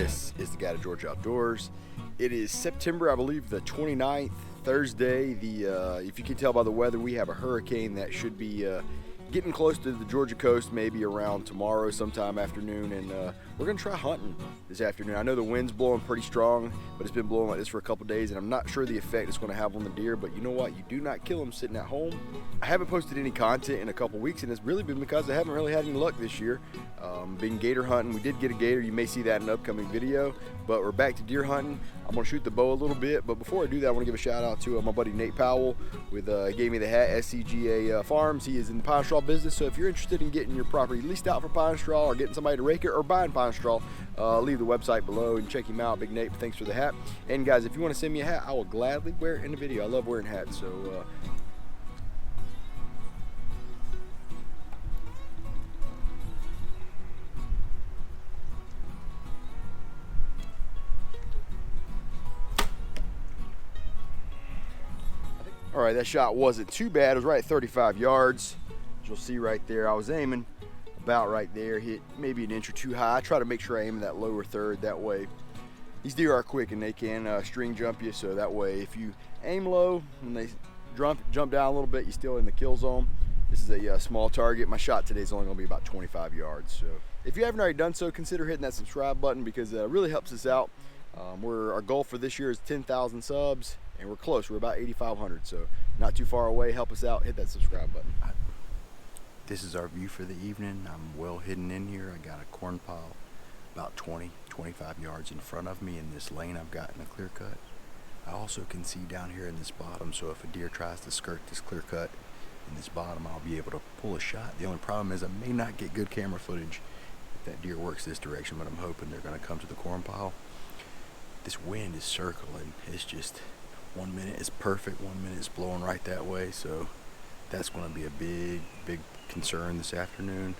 This is the Guy to Georgia Outdoors. It is September, I believe, the 29th, Thursday. If you can tell by the weather, we have a hurricane that should be getting close to the Georgia coast, maybe around tomorrow sometime afternoon, and we're going to try hunting this afternoon. I know the wind's blowing pretty strong, but it's been blowing like this for a couple days, and I'm not sure the effect it's going to have on the deer, but you know what? You do not kill them sitting at home. I haven't posted any content in a couple weeks, and it's really been because I haven't really had any luck this year. Been gator hunting. We did get a gator. You may see that in an upcoming video, but we're back to deer hunting. I'm going to shoot the bow a little bit, but before I do that, I want to give a shout out to my buddy Nate Powell with gave me the hat, SCGA Farms. He is in the pine straw business, so if you're interested in getting your property leased out for pine straw or getting somebody to rake it or buying pine straw, leave the website below and check him out. Big Nate, thanks for the hat. And guys, if you want to send me a hat, I will gladly wear it in the video. I love wearing hats, so all right, that shot wasn't too bad. It was right at 35 yards. As you'll see right there, I was aiming about right there, hit maybe an inch or two high. I try to make sure I aim in that lower third. That way, these deer are quick and they can string jump you. So that way, if you aim low and they jump down a little bit, you're still in the kill zone. This is a small target. My shot today is only going to be about 25 yards. So if you haven't already done so, consider hitting that subscribe button because it really helps us out. Our goal for this year is 10,000 subs. And we're close, we're about 8,500, so not too far away. Help us out, hit that subscribe button. This is our view for the evening. I'm well hidden in here. I got a corn pile about 20-25 yards in front of me in this lane I've got in a clear cut. I also can see down here in this bottom, so if a deer tries to skirt this clear cut in this bottom, I'll be able to pull a shot. The only problem is I may not get good camera footage if that deer works this direction, but I'm hoping they're gonna come to the corn pile. This wind is circling. It's just, 1 minute is perfect, 1 minute is blowing right that way, so that's going to be a big concern this afternoon.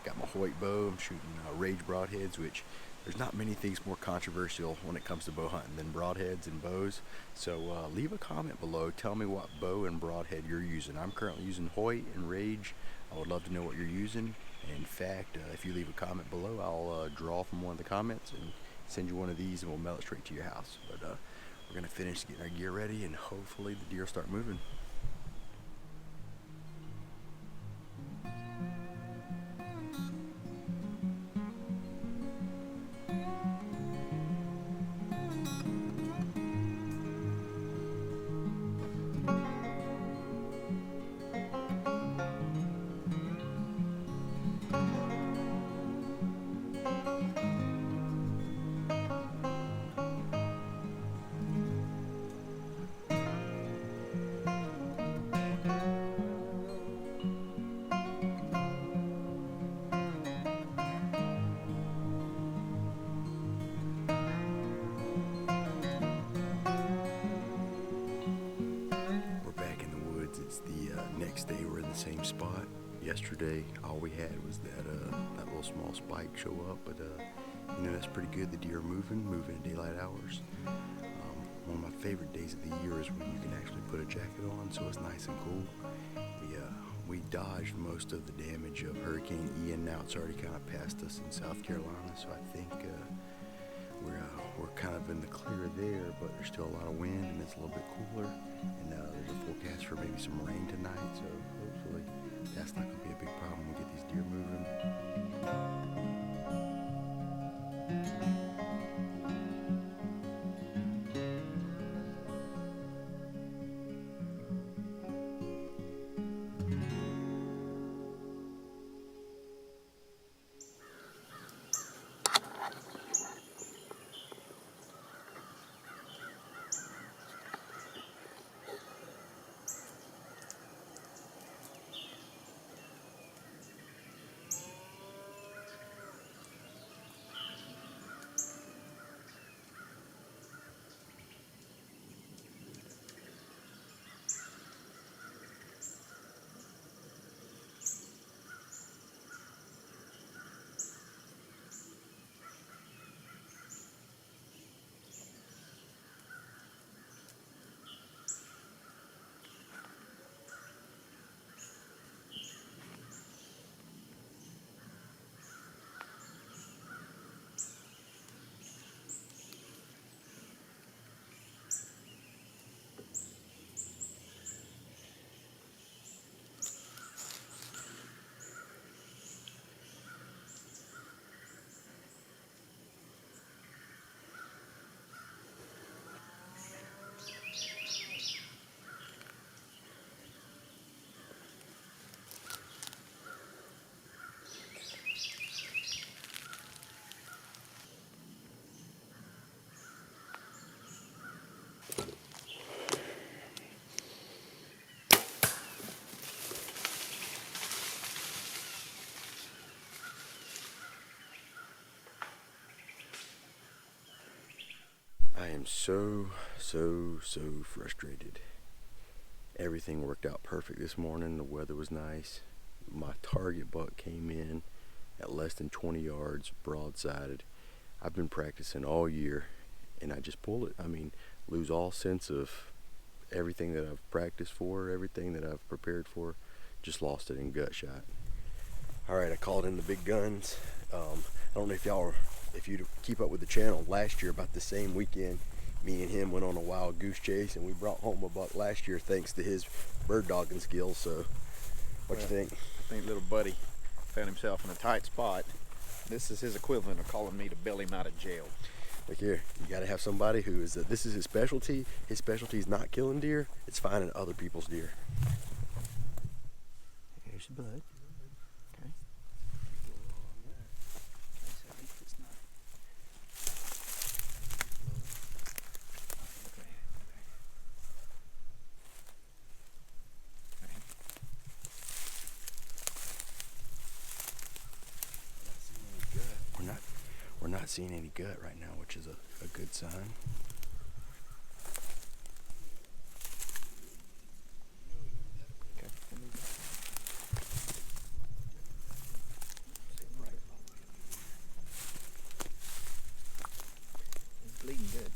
Got my Hoyt bow. I'm shooting Rage broadheads, which there's not many things more controversial when it comes to bow hunting than broadheads and bows. So leave a comment below. Tell me what bow and broadhead you're using. I'm currently using Hoyt and Rage. I would love to know what you're using. In fact, if you leave a comment below, I'll draw from one of the comments and send you one of these, and we'll mail it straight to your house. But we're going to finish getting our gear ready, and hopefully the deer start moving. It's the next day. We're in the same spot. Yesterday all we had was that little small spike show up, but you know, that's pretty good. The deer are moving in daylight hours. One of my favorite days of the year is when you can actually put a jacket on, so it's nice and cool. We dodged most of the damage of Hurricane Ian. Now it's already kind of past us in South Carolina, so I think we're kind of in the clear there, but there's still a lot of wind and it's a little bit cooler, and there's a forecast for maybe some rain tonight, so hopefully that's not going to be a big problem. We'll get these deer moving. I am so frustrated. Everything worked out perfect this morning. The weather was nice. My target buck came in at less than 20 yards, broadsided. I've been practicing all year, and I just pull it. I mean, lose all sense of everything that I've practiced for, everything that I've prepared for. Just lost it in gut shot. All right, I called in the big guns. I don't know if you keep up with the channel, last year about the same weekend, me and him went on a wild goose chase, and we brought home a buck last year thanks to his bird dogging skills. So what you think? I think little buddy found himself in a tight spot. This is his equivalent of calling me to bail him out of jail. Look here, you got to have somebody who is, this is his specialty. His specialty is not killing deer, it's finding other people's deer. Here's your bud. Okay. We're not seeing any gut right now, which is a good sign. Okay. He's bleeding good.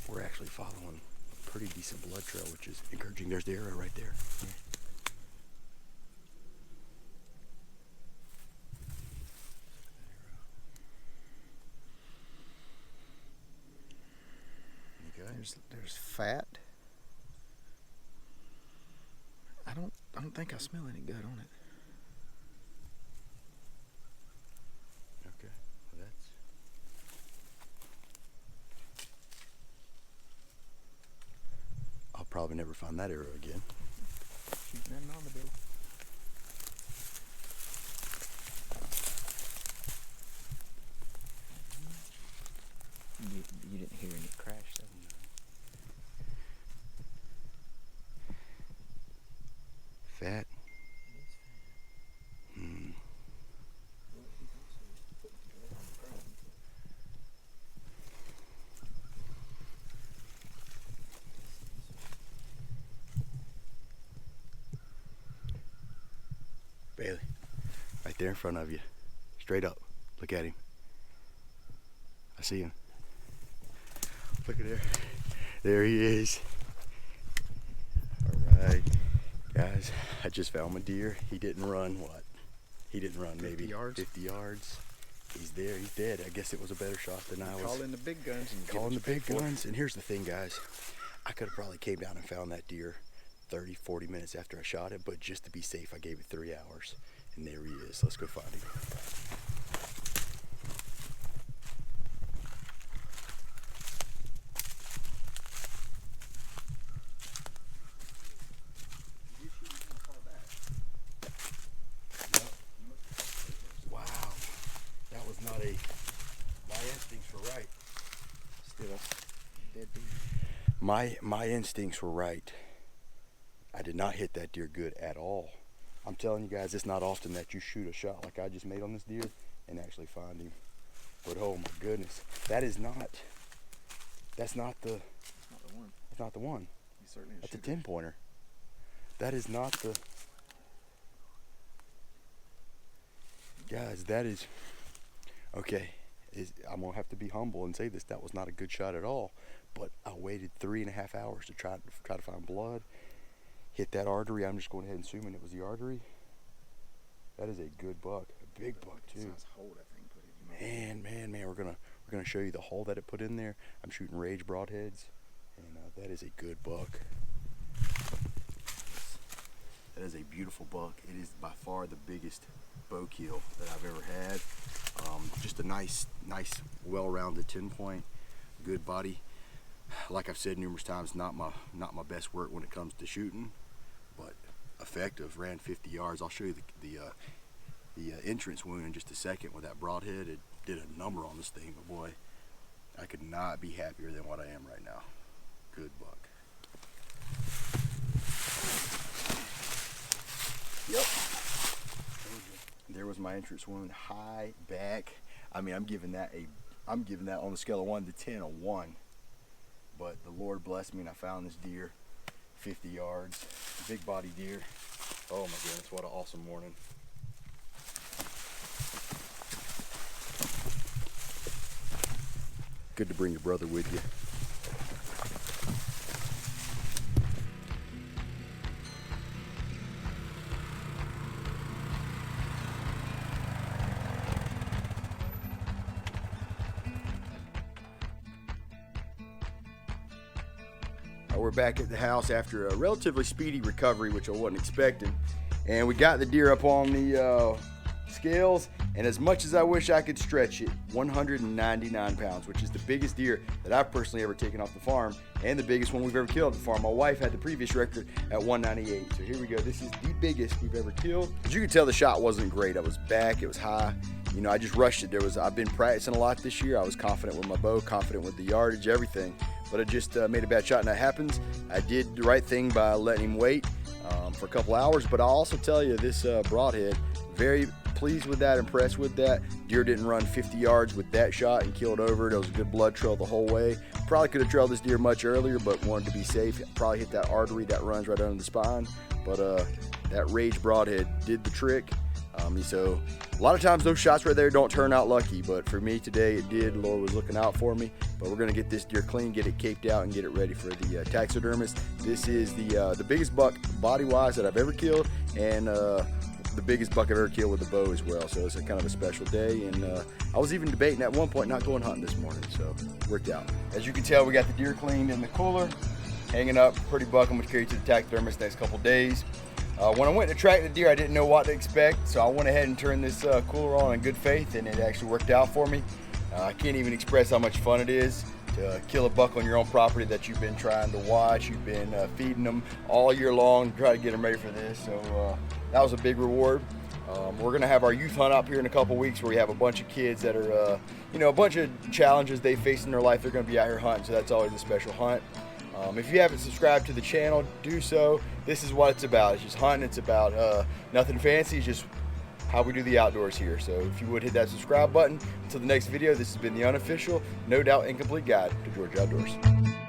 We're actually following a pretty decent blood trail, which is encouraging. There's the arrow right there. Yeah. There's fat. I don't think I smell any gut on it. Okay, well that's. I'll probably never find that arrow again. Shooting nothing on the bill. You didn't hear any crash though. Fat. Bailey, right there in front of you. Straight up. Look at him. I see him. Look at there. There he is. Alright. Guys, I just found my deer. He didn't run what? He didn't run 50 maybe yards. 50 yards. He's there. He's dead. I guess it was a better shot than I was. Calling the big guns and Calling the big guns. And here's the thing, guys. I could have probably came down and found that deer 30, 40 minutes after I shot it, but just to be safe, I gave it 3 hours. And there he is. Let's go find him. Wow. That was not a... My instincts were right. Still a dead deer. My instincts were right. I did not hit that deer good at all. I'm telling you guys, it's not often that you shoot a shot like I just made on this deer and actually find him. But oh my goodness, that's not the It's not the one. That's not the one. He's certainly That's a 10-pointer. That is not the... Guys, that is... Okay, I'm going to have to be humble and say this. That was not a good shot at all. But I waited 3.5 hours to try to find blood. Hit that artery. I'm just going ahead and assuming it was the artery. That is a good buck. A big buck, too. Size hole that thing put in. Man. We're gonna show you the hole that it put in there. I'm shooting Rage Broadheads. And that is a good buck. That is a beautiful buck. It is by far the biggest bow kill that I've ever had. Just a nice, well-rounded 10-point, good body. Like I've said numerous times, not my best work when it comes to shooting, but effective. Ran 50 yards. I'll show you the entrance wound in just a second with that broadhead. It did a number on this thing, but boy, I could not be happier than what I am right now. Good buck. Yep. There was my entrance wound, high back. I mean, I'm giving that on the scale of 1 to 10 a 1. But the Lord blessed me and I found this deer, 50 yards, big body deer. Oh my goodness, what an awesome morning. Good to bring your brother with you. We're back at the house after a relatively speedy recovery, which I wasn't expecting. And we got the deer up on the scales, and as much as I wish I could stretch it, 199 pounds, which is the biggest deer that I've personally ever taken off the farm, and the biggest one we've ever killed at the farm. My wife had the previous record at 198. So here we go. This is the biggest we've ever killed. As you can tell, the shot wasn't great. I was back, it was high. You know, I just rushed it. I've been practicing a lot this year. I was confident with my bow, confident with the yardage, everything. But I just made a bad shot, and that happens. I did the right thing by letting him wait for a couple hours. But I'll also tell you, this Broadhead, very pleased with that, impressed with that. Deer didn't run 50 yards with that shot and killed over. There was a good blood trail the whole way. Probably could have trailed this deer much earlier, but wanted to be safe. Probably hit that artery that runs right under the spine. But that Rage Broadhead did the trick. So a lot of times those shots right there don't turn out lucky, but for me today it did. The Lord was looking out for me. But we're gonna get this deer clean, get it caped out, and get it ready for the taxidermist. This is the biggest buck body-wise that I've ever killed, and the biggest buck I've ever killed with a bow as well. So it's a kind of a special day, and I was even debating at one point not going hunting this morning, so it worked out. As you can tell, we got the deer cleaned in the cooler, hanging up, pretty buck. I'm gonna carry it to the taxidermist next couple days. When I went to track the deer, I didn't know what to expect, so I went ahead and turned this cooler on in good faith, and it actually worked out for me. I can't even express how much fun it is to kill a buck on your own property that you've been trying to watch. You've been feeding them all year long to try to get them ready for this, so that was a big reward. We're going to have our youth hunt up here in a couple weeks where we have a bunch of kids that are, a bunch of challenges they face in their life. They're going to be out here hunting, so that's always a special hunt. If you haven't subscribed to the channel, do so. This is what it's about. It's just hunting. It's about nothing fancy. It's just how we do the outdoors here. So if you would hit that subscribe button. Until the next video, this has been the unofficial, no doubt incomplete guide to Georgia Outdoors.